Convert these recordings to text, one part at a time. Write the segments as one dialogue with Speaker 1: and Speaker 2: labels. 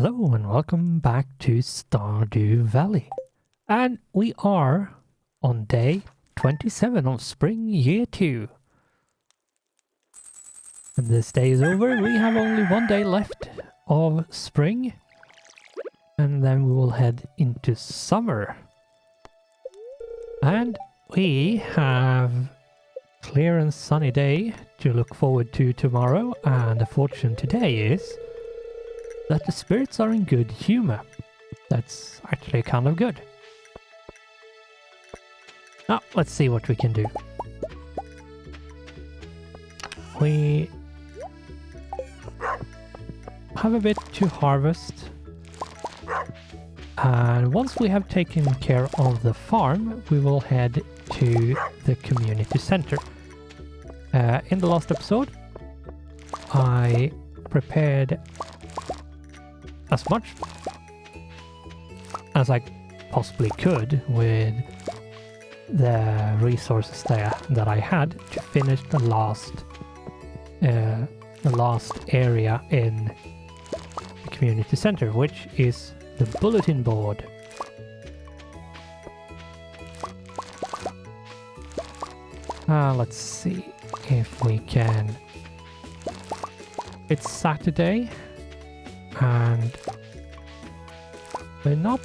Speaker 1: Hello and welcome back to Stardew Valley. And we are on day 27 of spring year 2. And this day is over. We have only one day left of spring. And then we will head into summer. And we have clear and sunny day to look forward to tomorrow. And the fortune today is that the spirits are in good humor. That's actually kind of good. Now, let's see what we can do. We have a bit to harvest. And once we have taken care of the farm, we will head to the community center. In the last episode, I prepared as much as I possibly could with the resources that I had to finish the last area in the community center, which is the bulletin board. Let's see if we can. It's Saturday. And we're not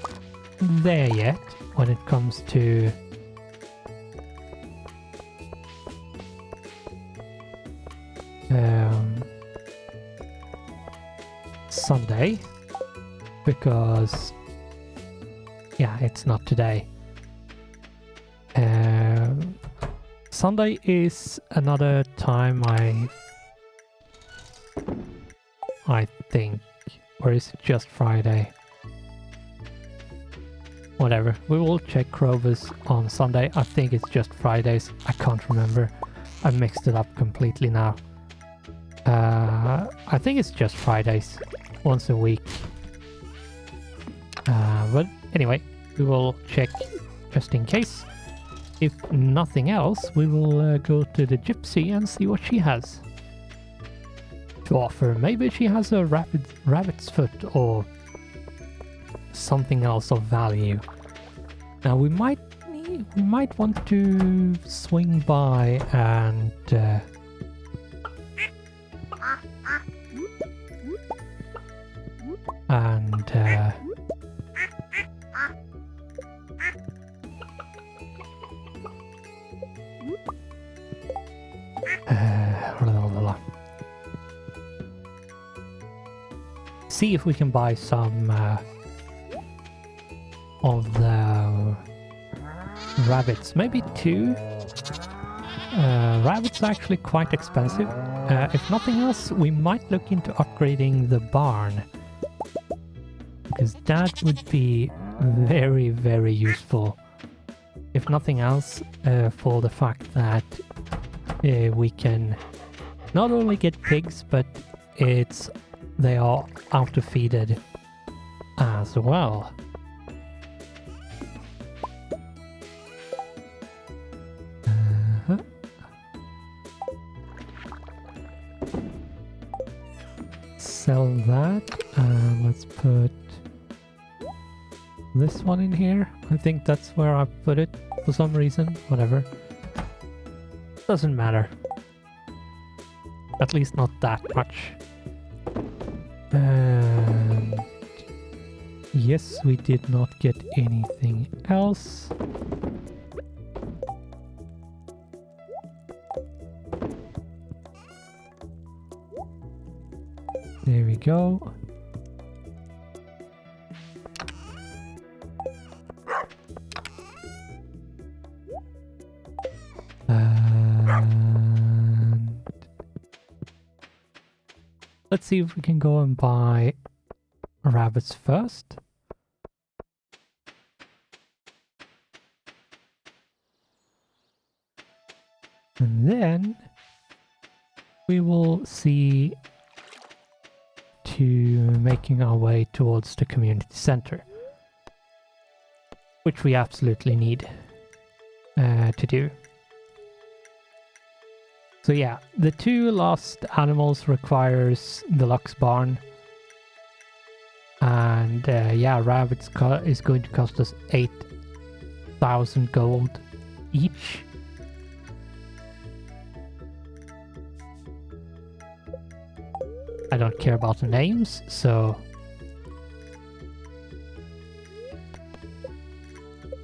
Speaker 1: there yet when it comes to Sunday, because yeah, it's not today. Sunday is another time I think. Or is it just Friday? Whatever. We will check Crovers on Sunday. I think it's just Fridays. I can't remember. I mixed it up completely now. I think it's just Fridays. Once a week. But anyway, we will check just in case. If nothing else, we will go to the gypsy and see what she has to offer. Maybe she has a rabbit's foot or something else of value. Now we might want to swing by and see if we can buy some of the rabbits. Maybe 2. Rabbits are actually quite expensive. If nothing else, we might look into upgrading the barn, because that would be very, very useful. If nothing else, for the fact that we can not only get pigs, but they are auto-feeded as well. Sell that. Let's put this one in here. I think that's where I put it for some reason. Whatever. Doesn't matter. At least not that much. And yes, we did not get anything else. There we go. And let's see if we can go and buy rabbits first. And then we will see to making our way towards the community center, which we absolutely need to do. So yeah, the 2 last animals requires the Lux barn. And yeah, rabbits is going to cost us 8,000 gold each. I don't care about the names, so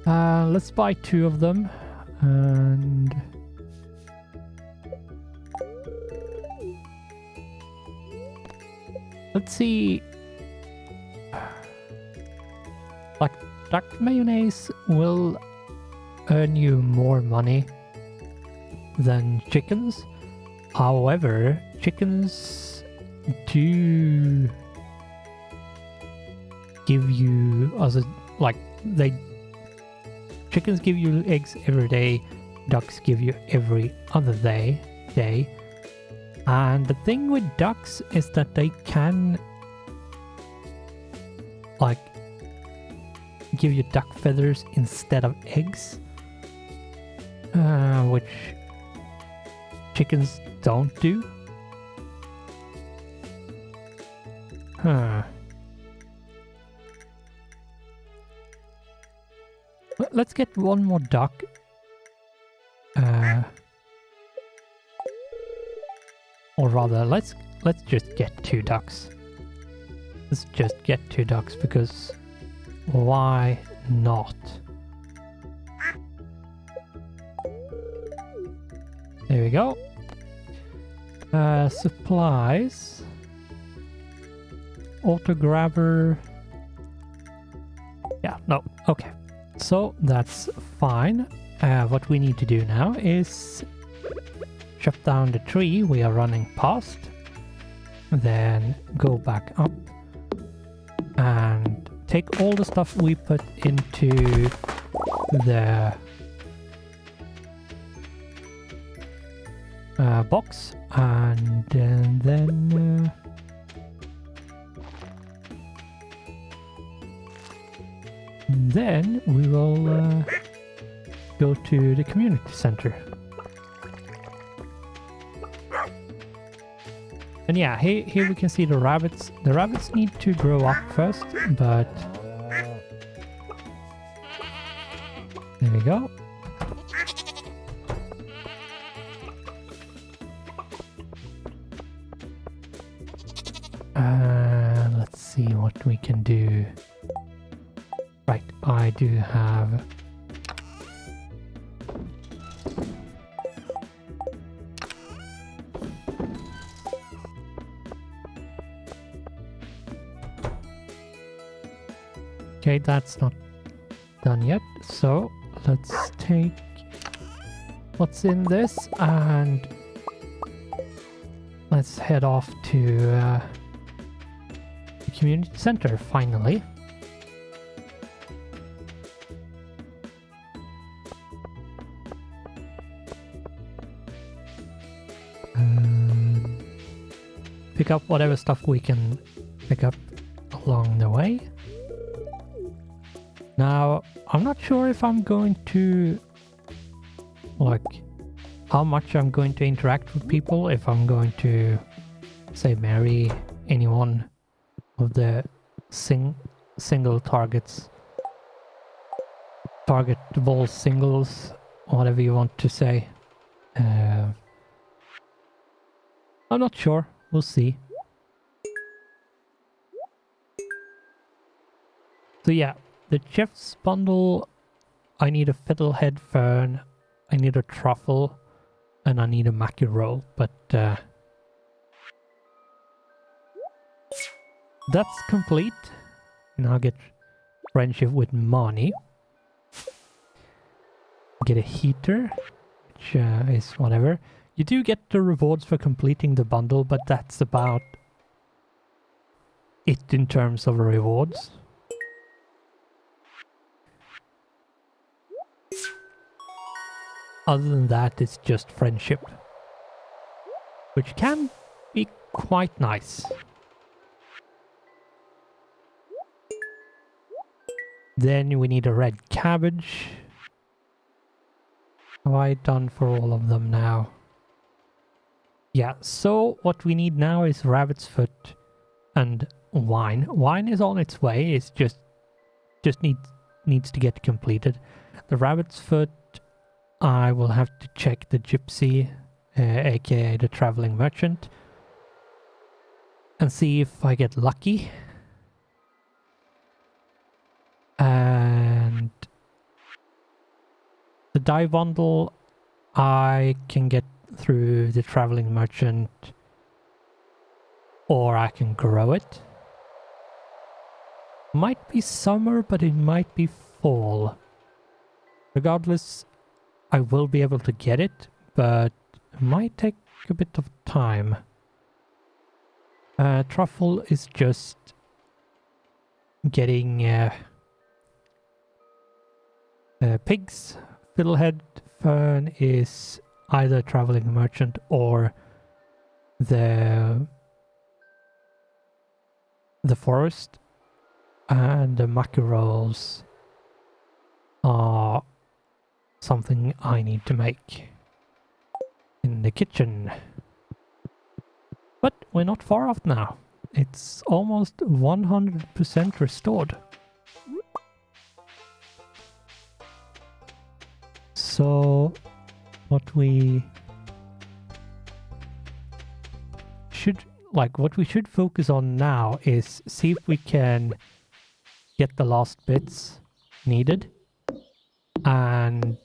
Speaker 1: let's buy 2 of them, and let's see. Like, duck mayonnaise will earn you more money than chickens. However, chickens do give you chickens give you eggs every day, ducks give you every other day. And the thing with ducks is that they can like give you duck feathers instead of eggs, which chickens don't do. Let's get one more duck. Or rather, let's just get 2 ducks. Let's just get 2 ducks, because why not? There we go. Supplies. Auto grabber. Yeah, no, okay. So that's fine. What we need to do now is chop down the tree we are running past, then go back up and take all the stuff we put into the box, and then we will go to the community center. And yeah, here we can see the rabbits. The rabbits need to grow up first, but there we go. Let's see what we can do. Right, I do have okay, that's not done yet, so let's take what's in this and let's head off to the community center finally. Pick up whatever stuff we can pick up along the way. Now, I'm not sure if I'm going to, like, how much I'm going to interact with people, if I'm going to, say, marry anyone of the single targets, targetable singles, whatever you want to say. I'm not sure. We'll see. So yeah, the chef's bundle, I need a fiddlehead fern, I need a truffle, and I need a mackie roll, but that's complete. And I'll get friendship with Mani. Get a heater, which is whatever. You do get the rewards for completing the bundle, but that's about it in terms of rewards. Other than that, it's just friendship, which can be quite nice. Then we need a red cabbage. Have I done for all of them now? Yeah, so what we need now is rabbit's foot and wine. Wine is on its way. It's just needs to get completed. The rabbit's foot, I will have to check the gypsy, aka the traveling merchant, and see if I get lucky. And the dye bundle I can get through the traveling merchant, or I can grow it. Might be summer, but it might be fall. Regardless, I will be able to get it, but it might take a bit of time. Truffle is just getting pigs. Fiddlehead fern is either traveling merchant or the forest, and the mackerels are something I need to make in the kitchen. But we're not far off now. It's almost 100% restored. So what we should focus on now is see if we can get the last bits needed and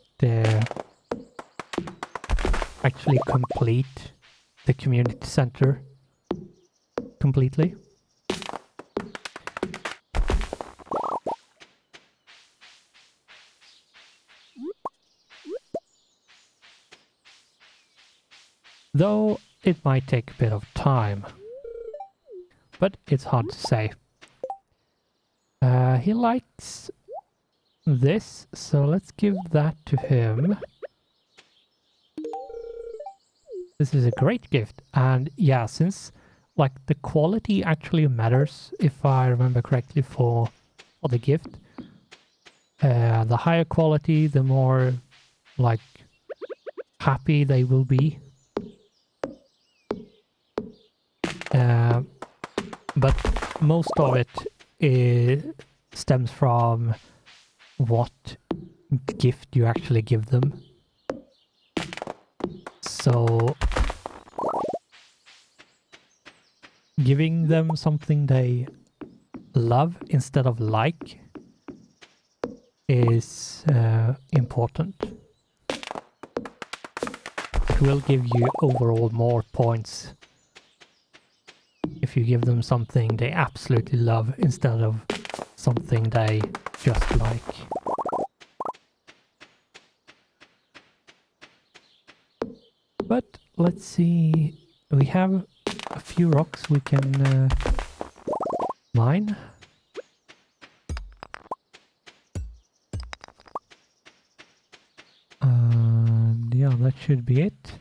Speaker 1: actually complete the community center completely. Though it might take a bit of time, but it's hard to say. He likes this, so let's give that to him. This is a great gift, and yeah, since like the quality actually matters, if I remember correctly, for the gift. The higher quality, the more like happy they will be. But most of it stems from what gift you actually give them. So giving them something they love instead of like is important. It will give you overall more points if you give them something they absolutely love instead of something they just like. But let's see, we have a few rocks we can mine. And yeah, that should be it.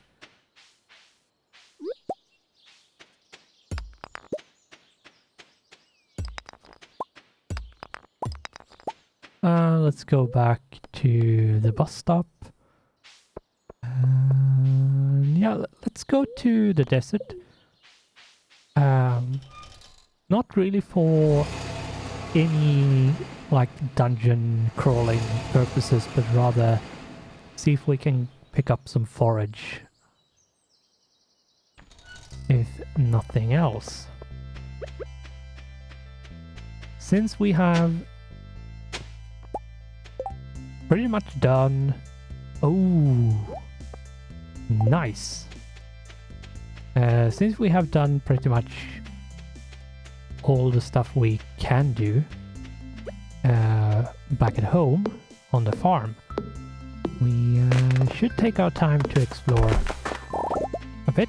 Speaker 1: Let's go back to the bus stop. Yeah, let's go to the desert. Not really for any like dungeon crawling purposes, but rather see if we can pick up some forage. If nothing else. Since we have pretty much done... Oh, nice. Since we have done pretty much all the stuff we can do back at home on the farm, we should take our time to explore a bit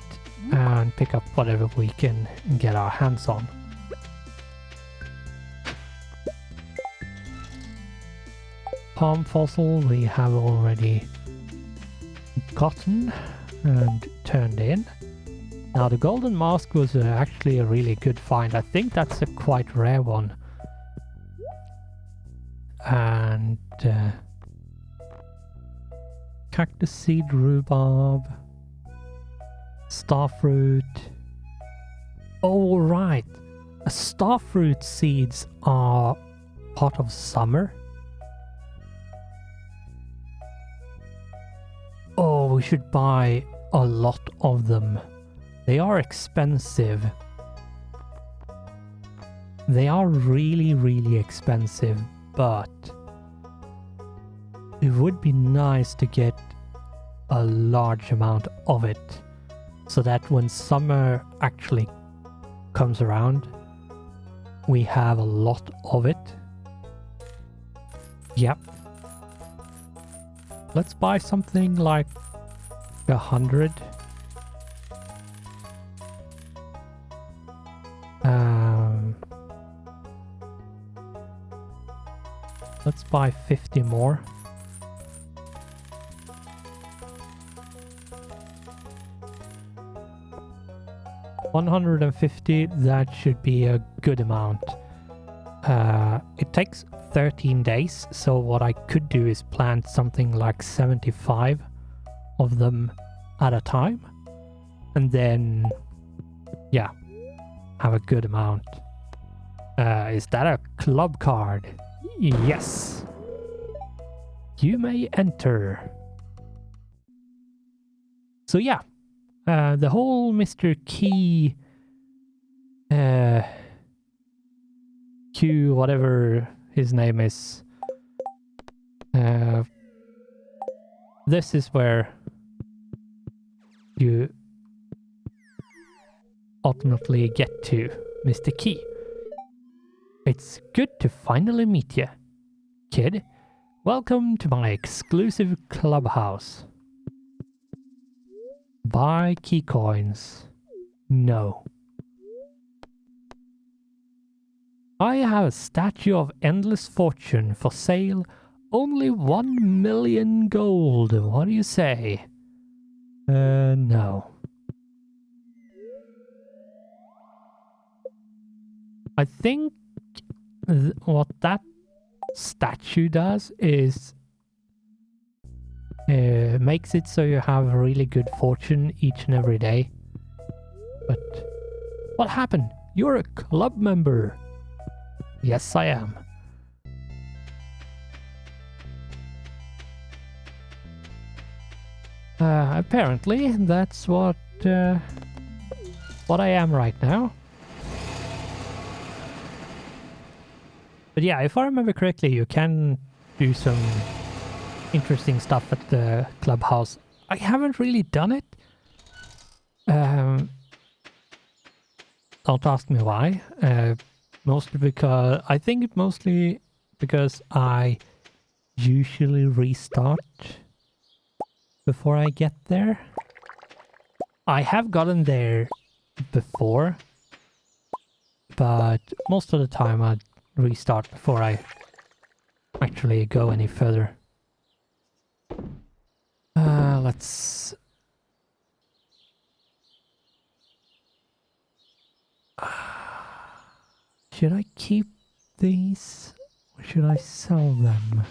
Speaker 1: and pick up whatever we can get our hands on. Palm fossil we have already gotten and turned in. Now the golden mask was actually a really good find. I think that's a quite rare one. And cactus seed, rhubarb, starfruit. Oh right, starfruit seeds are part of summer. Oh, we should buy a lot of them. They are expensive. They are really, really expensive, but it would be nice to get a large amount of it so that when summer actually comes around, we have a lot of it. Yep. Let's buy something like 100. Let's buy 50 more. $150, that should be a good amount. It takes 13 days, so what I could do is plant something like 75 of them at a time, and then, yeah, have a good amount. Is that a club card? Yes. You may enter. So yeah, the whole Mr. Key, Q, whatever his name is, this is where you ultimately get to Mr. Key. It's good to finally meet you, kid. Welcome to my exclusive clubhouse. Buy key coins. No. I have a statue of endless fortune for sale. Only 1 million gold. What do you say? No. I think what that statue does is makes it so you have really good fortune each and every day. But what happened? You're a club member. Yes, I am. Apparently, that's what I am right now. But yeah, if I remember correctly, you can do some interesting stuff at the clubhouse. I haven't really done it. Don't ask me why. Mostly because I think mostly because I usually restart before I get there. I have gotten there before, but most of the time I restart before I actually go any further. Let's... Should I keep these or should I sell them?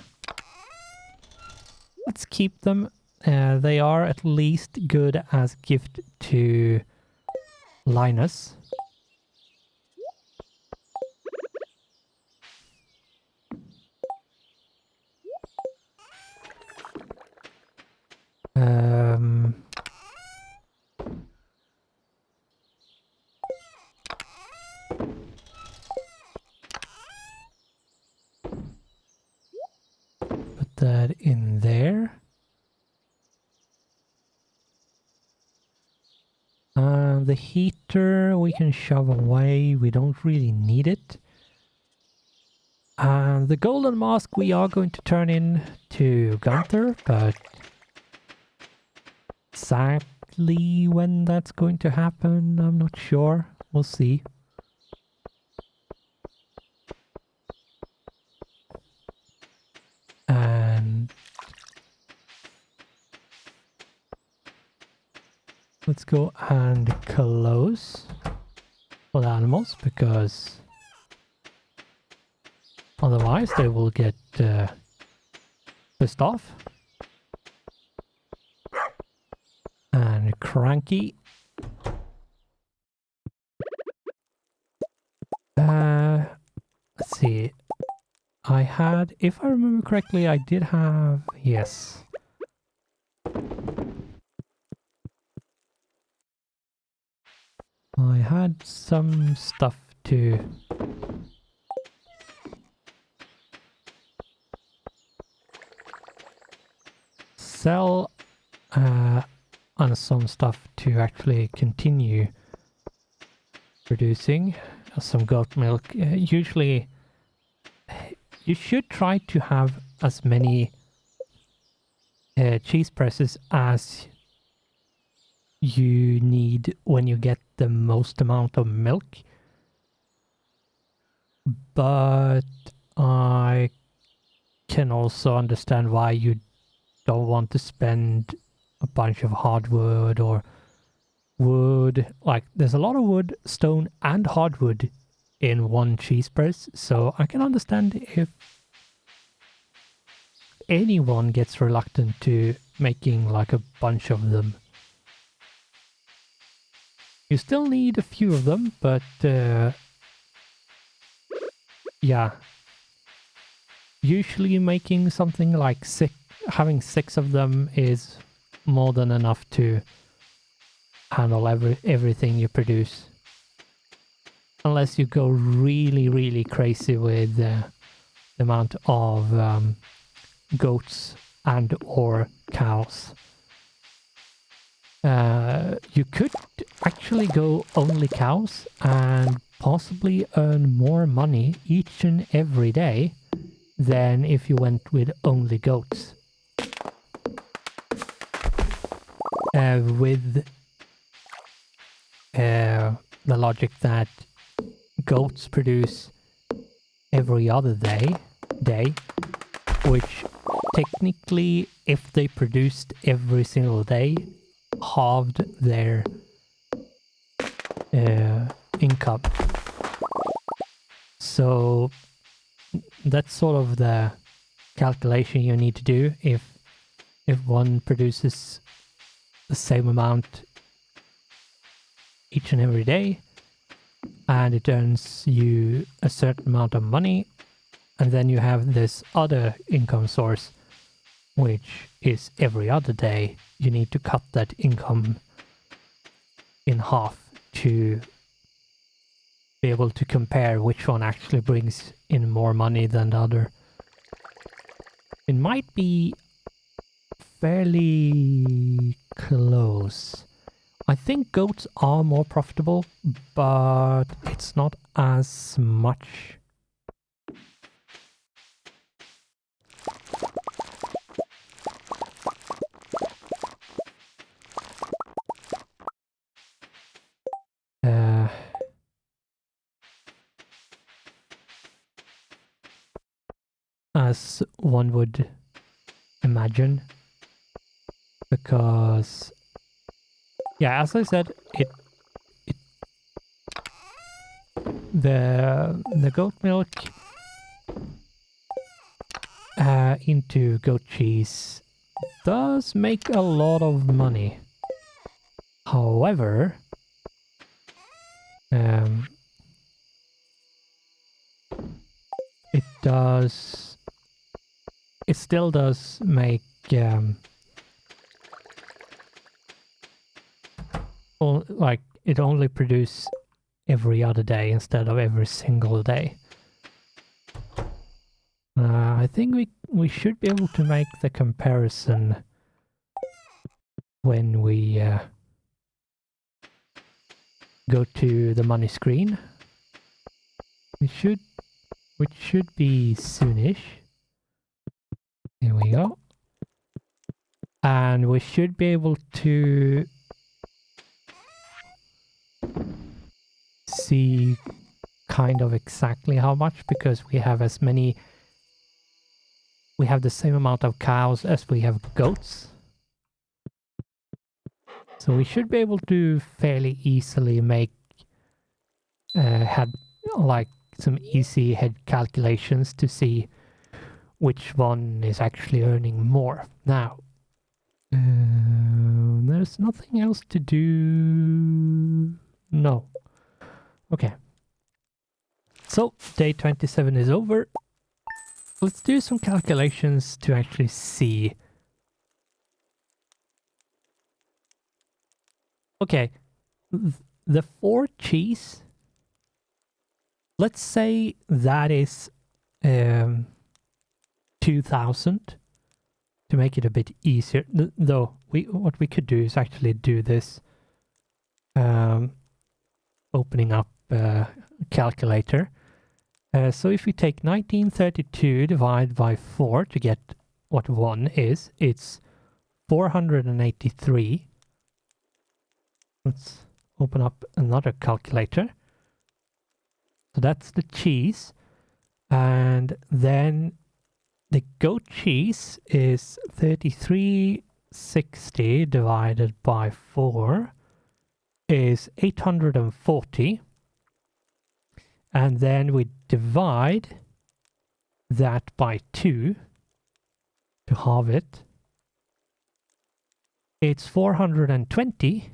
Speaker 1: Let's keep them. They are at least good as gift to Linus. Put that in there. The heater we can shove away. We don't really need it. The golden mask we are going to turn in to Gunther, but exactly when that's going to happen, I'm not sure. We'll see. And let's go and close for the animals, because otherwise they will get pissed off and cranky. see. I had, if I remember correctly, I did have, yes. I had some stuff to sell and some stuff to actually continue producing some goat milk. Usually you should try to have as many cheese presses as you need when you get the most amount of milk, but I can also understand why you don't want to spend a bunch of hardwood or wood. Like, there's a lot of wood, stone and hardwood in one cheese press, so I can understand if anyone gets reluctant to making like a bunch of them. You still need a few of them, but yeah. Usually making something like having 6 of them is more than enough to handle everything you produce. Unless you go really, really crazy with the amount of goats and or cows. You could actually go only cows and possibly earn more money each and every day than if you went with only goats. With the logic that goats produce every other day, which technically, if they produced every single day, halved their income. So that's sort of the calculation you need to do if one produces the same amount each and every day, and it earns you a certain amount of money, and then you have this other income source, which is every other day. You need to cut that income in half to be able to compare which one actually brings in more money than the other. It might be fairly close. I think goats are more profitable, but it's not as much. As one would imagine, because yeah, as I said, the goat milk into goat cheese does make a lot of money. However, it still does make like it only produces every other day instead of every single day. I think we should be able to make the comparison when we go to the money screen. Which should be soonish. Here we go. And we should be able to see kind of exactly how much, because we have the same amount of cows as we have goats. So we should be able to fairly easily make some easy head calculations to see which one is actually earning more. Now, there's nothing else to do. No. Okay. So, day 27 is over. Let's do some calculations to actually see. Okay, the 4 cheese, let's say that is 2,000 to make it a bit easier. Though, what we could do is actually do this, opening up a calculator. So if we take 1932 divided by 4 to get what 1 is, it's 483. Let's open up another calculator. So that's the cheese. And then the goat cheese is 3360 divided by 4 is 840. And then we divide that by 2 to halve it. It's 420.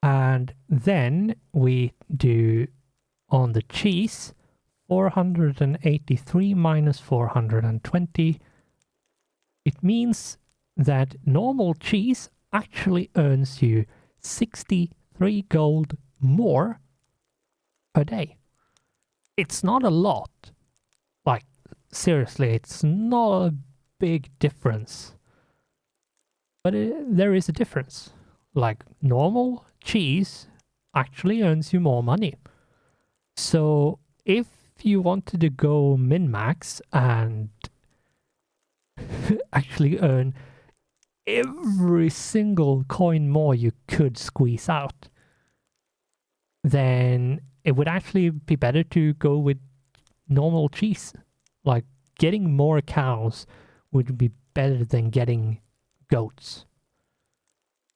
Speaker 1: And then we do on the cheese 483 minus 420. It means that normal cheese actually earns you 63 gold more per day. It's not a lot. Like, seriously, it's not a big difference. But there is a difference. Like, normal cheese actually earns you more money. So if you wanted to go min-max and actually earn every single coin more you could squeeze out, then it would actually be better to go with normal cheese. Like, getting more cows would be better than getting goats.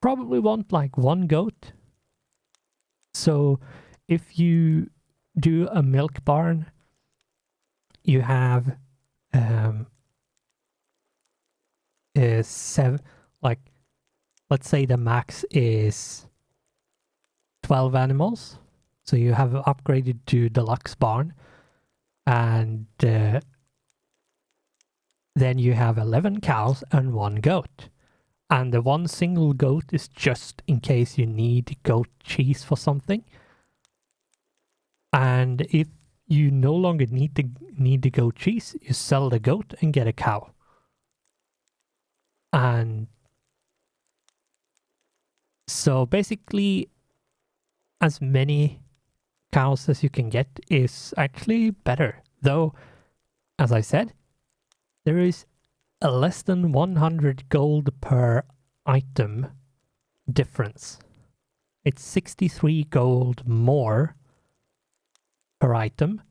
Speaker 1: Probably want like 1 goat. So if you do a milk barn, you have 7, like, let's say the max is 12 animals. So you have upgraded to deluxe barn, and then you have 11 cows and 1 goat. And the 1 single goat is just in case you need goat cheese for something. And if you no longer need the goat cheese, you sell the goat and get a cow. And so basically, as many cows as you can get is actually better. Though, as I said, there is a less than 100 gold per item difference. It's 63 gold more per item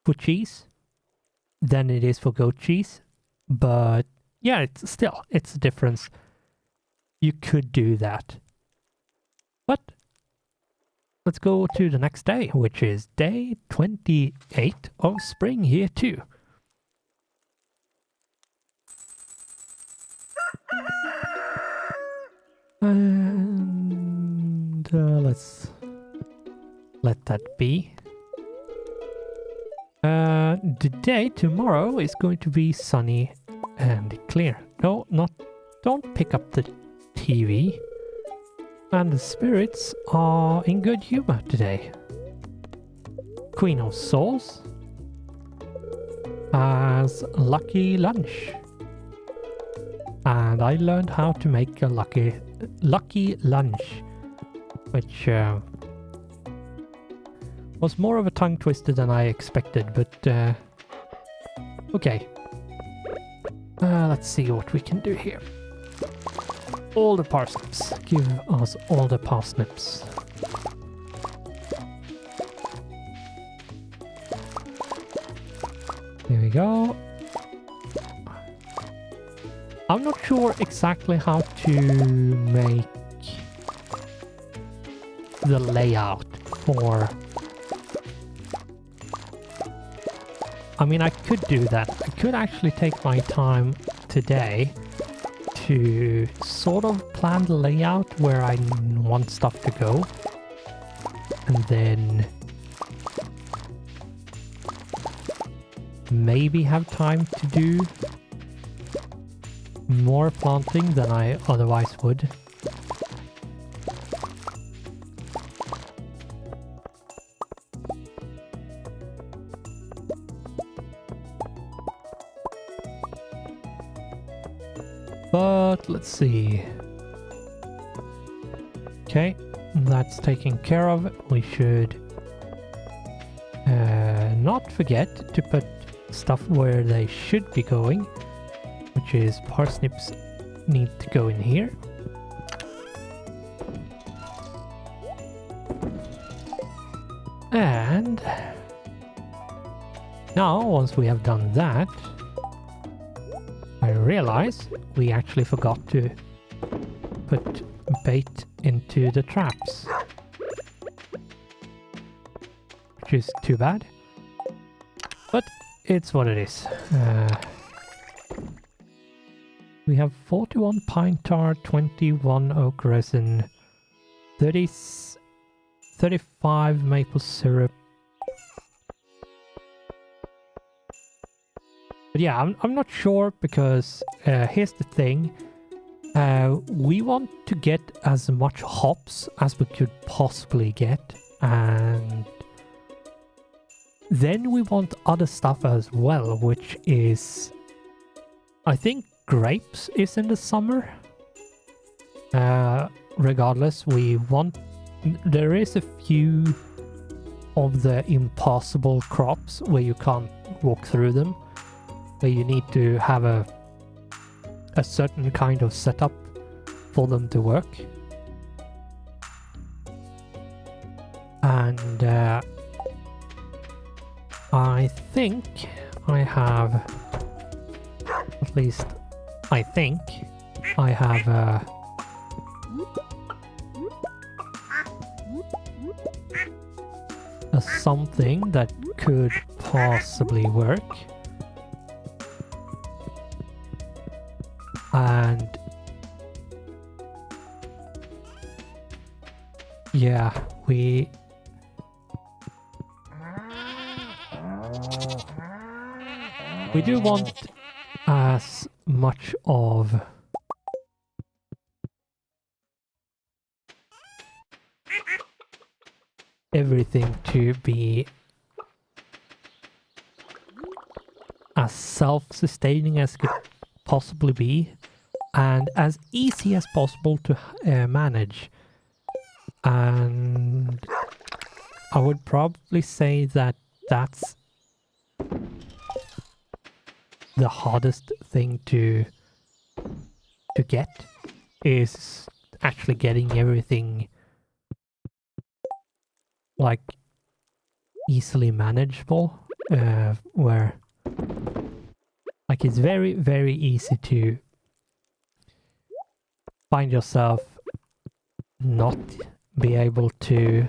Speaker 1: for cheese than it is for goat cheese. But yeah, it's a difference. You could do that. But let's go to the next day, which is day 28 of spring year 2. And let's let that be. The day tomorrow is going to be sunny and clear. No, don't pick up the TV. And the spirits are in good humor today. Queen of Swords has lucky lunch. And I learned how to make a lucky lunch, which was more of a tongue twister than I expected, but okay. Let's see what we can do here. All the parsnips. Give us all the parsnips. There we go. I'm not sure exactly how to make the layout for... I mean, I could do that. I could actually take my time today to sort of plan the layout where I want stuff to go. and then maybe have time to do more planting than I otherwise would. But let's see. Okay, that's taken care of. We should not forget to put stuff where they should be going, which is parsnips need to go in here. And now, once we have done that, I realize we actually forgot to put bait into the traps, which is too bad, but it's what it is. We have 41 pine tar, 21 oak resin, 35 maple syrup. But yeah, I'm not sure, because here's the thing. We want to get as much hops as we could possibly get, and then we want other stuff as well, which is, I think grapes is in the summer. Regardless, we want, there is a few of the impossible crops where you can't walk through them, where you need to have a certain kind of setup for them to work. And I think I have, at least I think I have a something that could possibly work. And yeah, we do want as much of everything to be as self-sustaining as could possibly be, and as easy as possible to manage. And I would probably say that that's the hardest thing to get, is actually getting everything like easily manageable, where like it's very, very easy to find yourself not be able to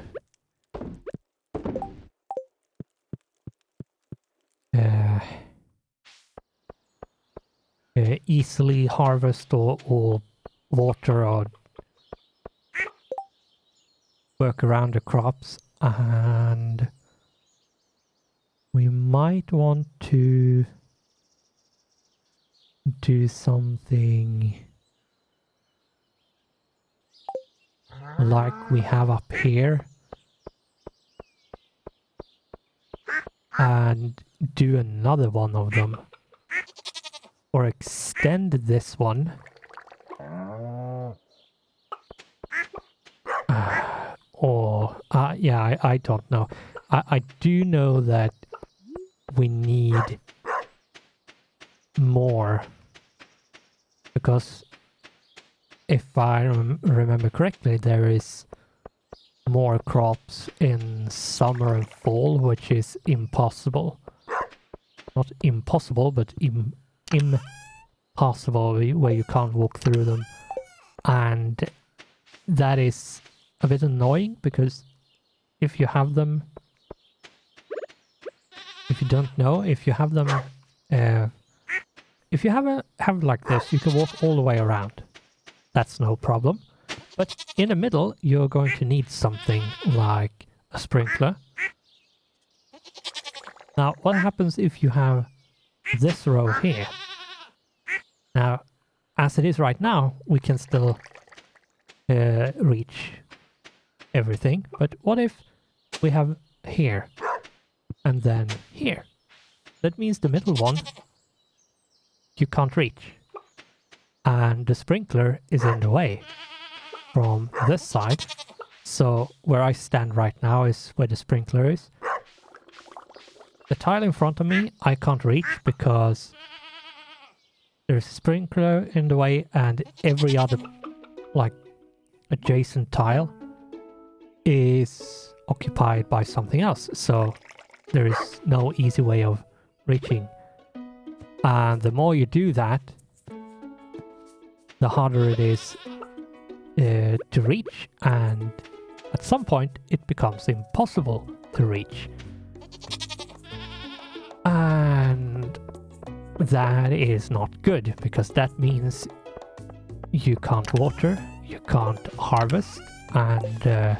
Speaker 1: easily harvest or water or work around the crops, and we might want to do something like we have up here and do another one of them, or extend this one, or yeah, I don't know. I do know that we need more, because if I remember correctly, there is more crops in summer and fall, which is impossible. Not impossible, but impossible, where you can't walk through them. And that is a bit annoying, because if you have them, if you don't know, if you have them, if you have like this, you can walk all the way around. That's no problem. But in the middle, you're going to need something like a sprinkler. Now, what happens if you have this row here? Now, as it is right now, we can still reach everything. But what if we have here and then here? That means the middle one you can't reach. And the sprinkler is in the way from this side. So where I stand right now is where the sprinkler is. The tile in front of me I can't reach because there's a sprinkler in the way and every other like adjacent tile is occupied by something else. So there is no easy way of reaching. And the more you do that, the harder it is to reach, and at some point it becomes impossible to reach. And that is not good, because that means you can't water, you can't harvest, and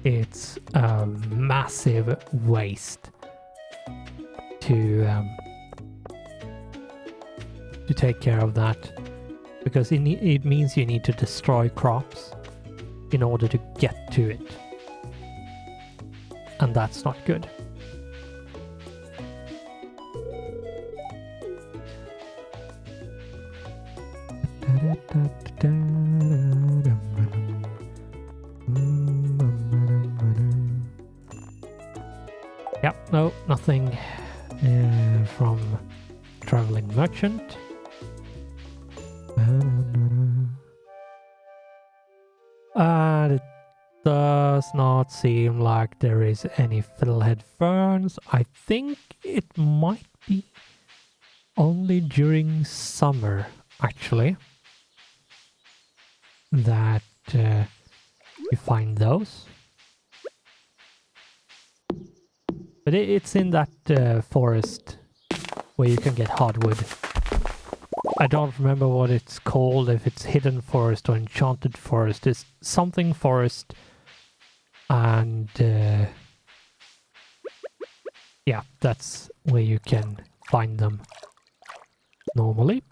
Speaker 1: it's a massive waste to take care of that, because it means you need to destroy crops in order to get to it, and that's not good. Yep, no, nothing from traveling merchant. And it does not seem like there is any fiddlehead ferns. I think it might be only during summer, actually, that you find those. But it's in that forest where you can get hardwood. I don't remember what it's called, if it's hidden forest or enchanted forest. It's something forest, and yeah, that's where you can find them normally.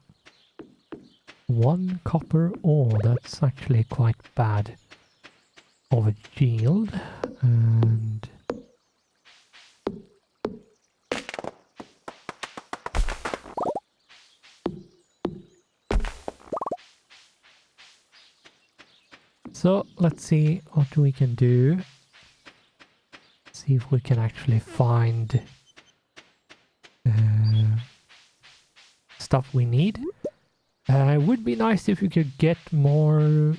Speaker 1: 1 copper ore, that's actually quite bad of a yield. And so let's see what we can do. See if we can actually find stuff we need. It would be nice if we could get more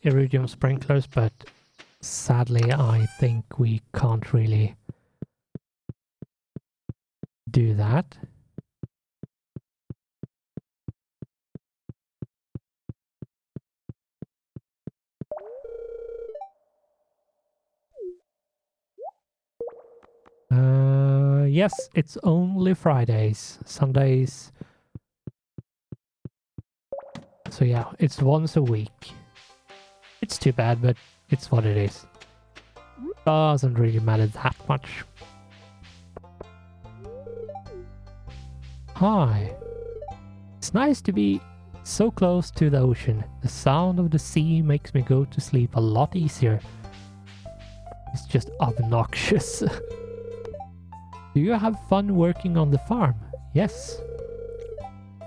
Speaker 1: iridium sprinklers, but sadly I think we can't really do that. Yes, it's only Fridays. Sundays. So yeah, it's once a week. It's too bad, but it's what it is. Doesn't really matter that much. Hi. It's nice to be so close to the ocean. The sound of the sea makes me go to sleep a lot easier. It's just obnoxious. Do you have fun working on the farm? Yes.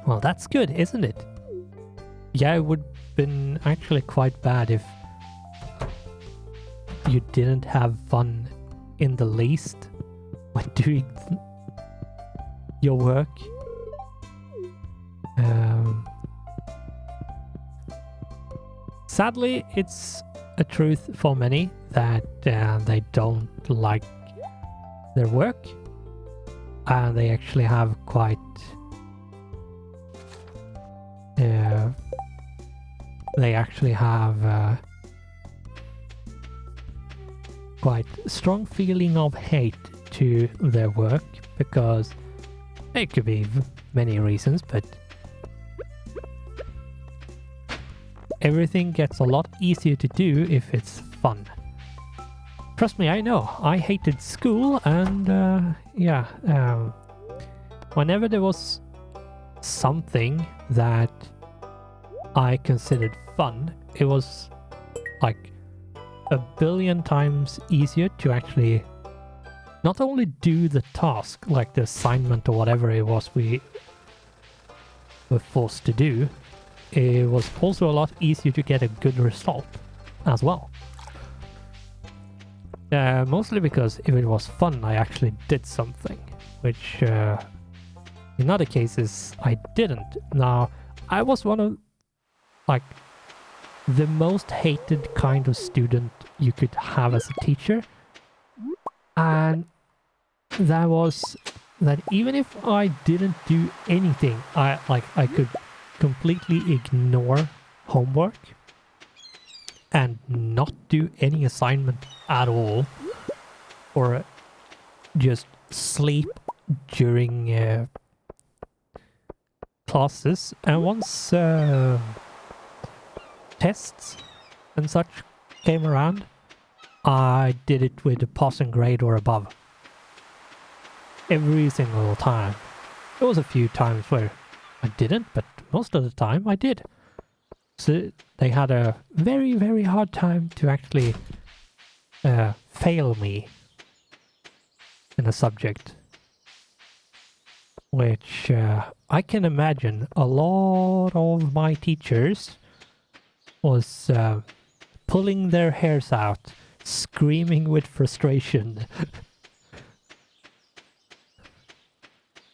Speaker 1: Well, that's good, isn't it? Yeah, it would have been actually quite bad if you didn't have fun in the least when doing your work. Sadly, it's a truth for many that they don't like their work. And they actually have quite quite strong feeling of hate to their work, because it could be many reasons, but everything gets a lot easier to do if it's fun. Trust me, I know. I hated school, and whenever there was something that I considered fun, it was like a billion times easier to actually not only do the task, like the assignment or whatever it was we were forced to do, it was also a lot easier to get a good result as well. Mostly because if it was fun, I actually did something, which in other cases I didn't. Now, I was one of like the most hated kind of student you could have as a teacher, and that was that even if I didn't do anything, I could completely ignore homework and not do any assignment at all, or just sleep during classes. And once tests and such came around, I did it with a passing grade or above. Every single time. There was a few times where I didn't, but most of the time I did. So they had a very, very hard time to actually fail me in a subject. Which I can imagine a lot of my teachers was pulling their hairs out, screaming with frustration.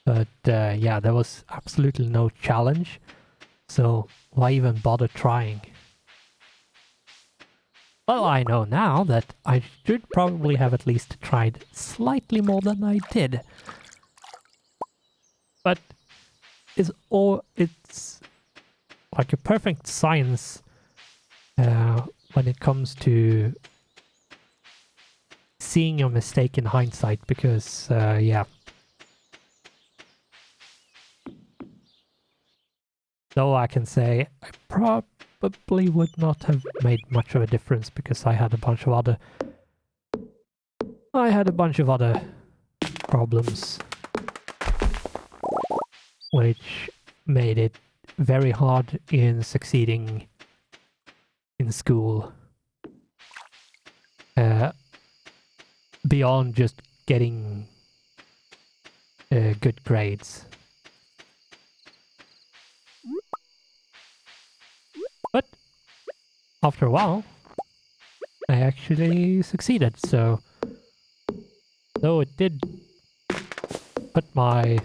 Speaker 1: But yeah, there was absolutely no challenge, so why even bother trying? Well, I know now that I should probably have at least tried slightly more than I did. But it's like a perfect science when it comes to seeing your mistake in hindsight, because yeah. Though I can say I probably would not have made much of a difference, because I had a bunch of other problems, which made it very hard in succeeding in school. Beyond just getting good grades. But after a while, I actually succeeded, so though it did put my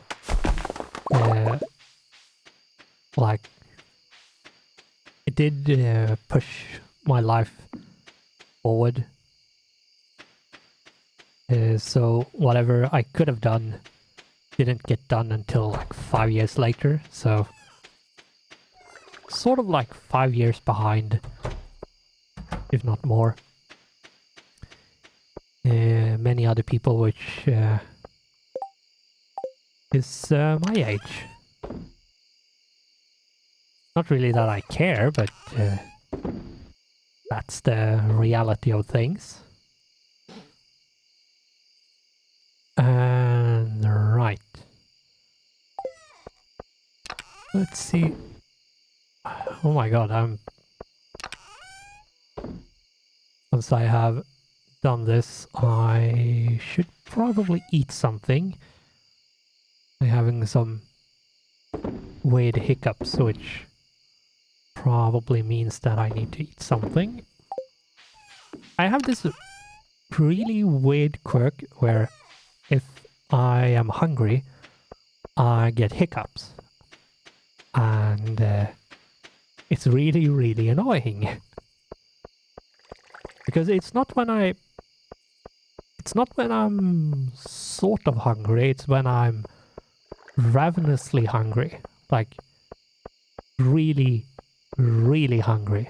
Speaker 1: it did push my life forward. So whatever I could have done didn't get done until like 5 years later, so sort of like 5 years behind, if not more. Many other people, which is my age. Not really that I care, but that's the reality of things. And right. Let's see. Oh my god, once I have done this, I should probably eat something. I'm having some weird hiccups, which probably means that I need to eat something. I have this really weird quirk where if I am hungry, I get hiccups. And it's really, really annoying. Because it's not when I'm sort of hungry, it's when I'm ravenously hungry. Like, really, really hungry.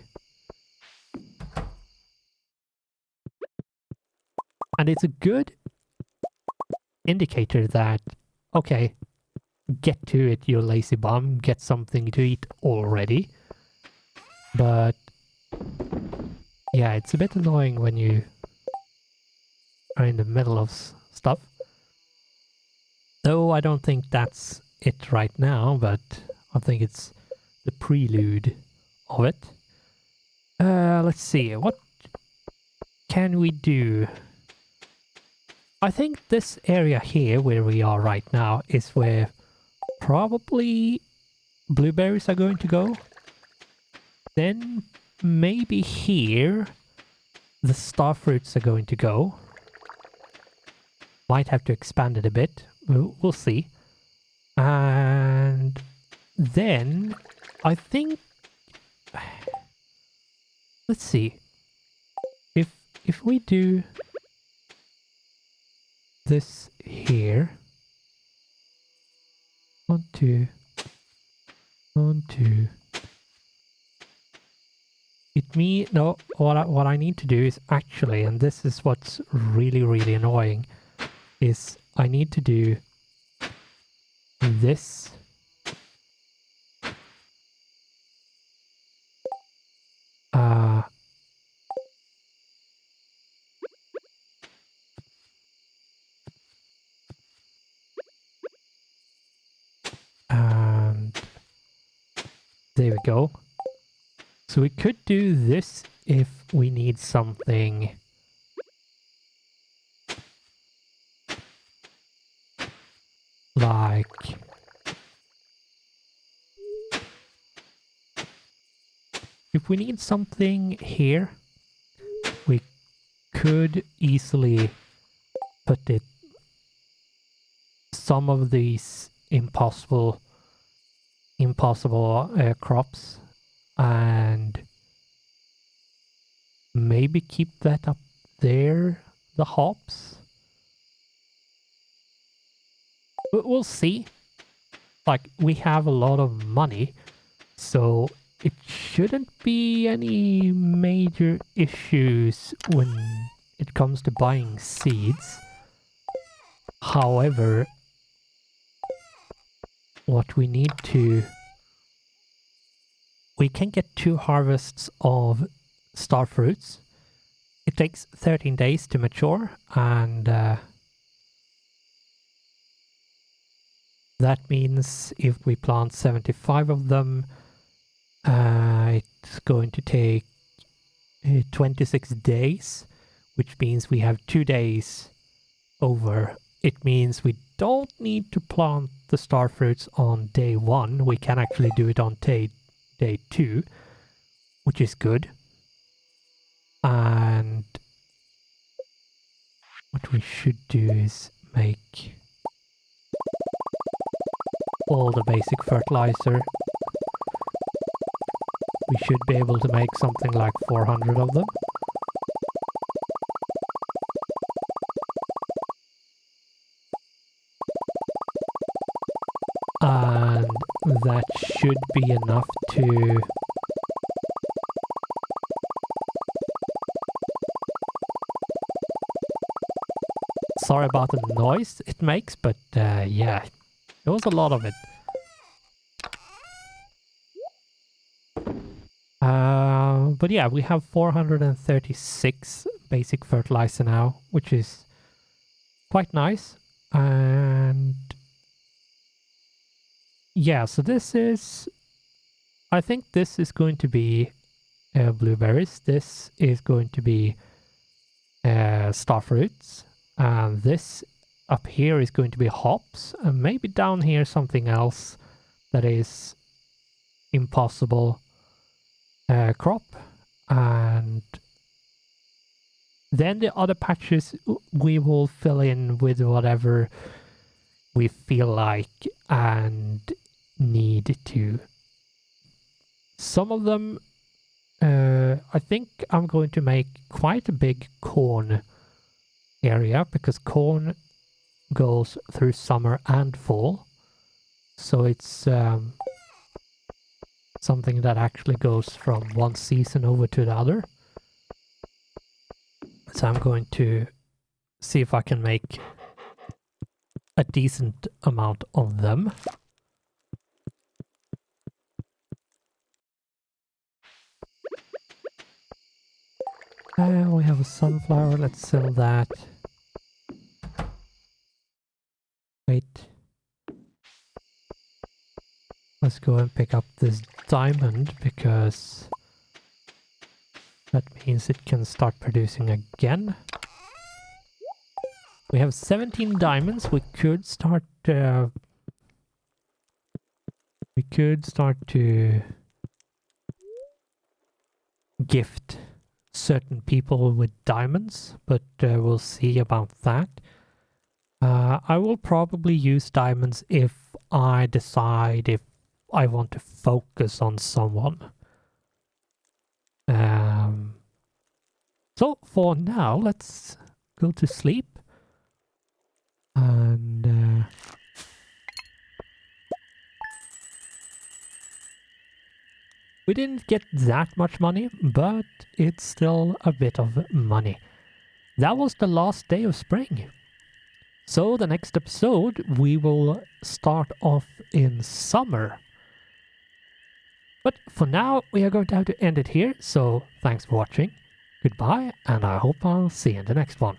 Speaker 1: And it's a good indicator that, okay, get to it, you lazy bum, get something to eat already. But Yeah, it's a bit annoying when you are in the middle of stuff. Though I don't think that's it right now, but I think it's the prelude of it. Let's see, what can we do? I think this area here, where we are right now, is where probably blueberries are going to go. Then maybe here the starfruits are going to go. Might have to expand it a bit. We'll see. And then I think, let's see, if we do this here, 1, 2, 1, 2. No, what I need to do is actually, and this is what's really annoying, is I need to do this. And there we go. So we could do this if we need something like if we need something here, we could easily put it some of these impossible crops and maybe keep that up there, the hops. But we'll see. Like, we have a lot of money, so it shouldn't be any major issues when it comes to buying seeds. However, what we need to... We can get 2 harvests of starfruits. It takes 13 days to mature, and that means if we plant 75 of them, it's going to take 26 days, which means we have 2 days over. It means we don't need to plant the starfruits on day 1. We can actually do it on day 2, which is good. And what we should do is make all the basic fertilizer. We should be able to make something like 400 of them. And that should be enough to... Sorry about the noise it makes, but yeah, there was a lot of it. But yeah, we have 436 basic fertilizer now, which is quite nice. And yeah, so this is... I think this is going to be blueberries. This is going to be starfruits. And this up here is going to be hops. And maybe down here something else that is impossible crop. And then the other patches we will fill in with whatever we feel like and need to. Some of them, I think I'm going to make quite a big corn area, because corn goes through summer and fall. So it's something that actually goes from one season over to the other. So I'm going to see if I can make a decent amount of them. We have a sunflower, let's sell that. Wait. Let's go and pick up this diamond because that means it can start producing again. We have 17 diamonds. We could start to gift certain people with diamonds, but we'll see about that. I will probably use diamonds if I decide if I want to focus on someone. So for now, let's go to sleep. And we didn't get that much money, but it's still a bit of money. That was the last day of spring. So the next episode, we will start off in summer. But for now, we are going to have to end it here. So thanks for watching. Goodbye, and I hope I'll see you in the next one.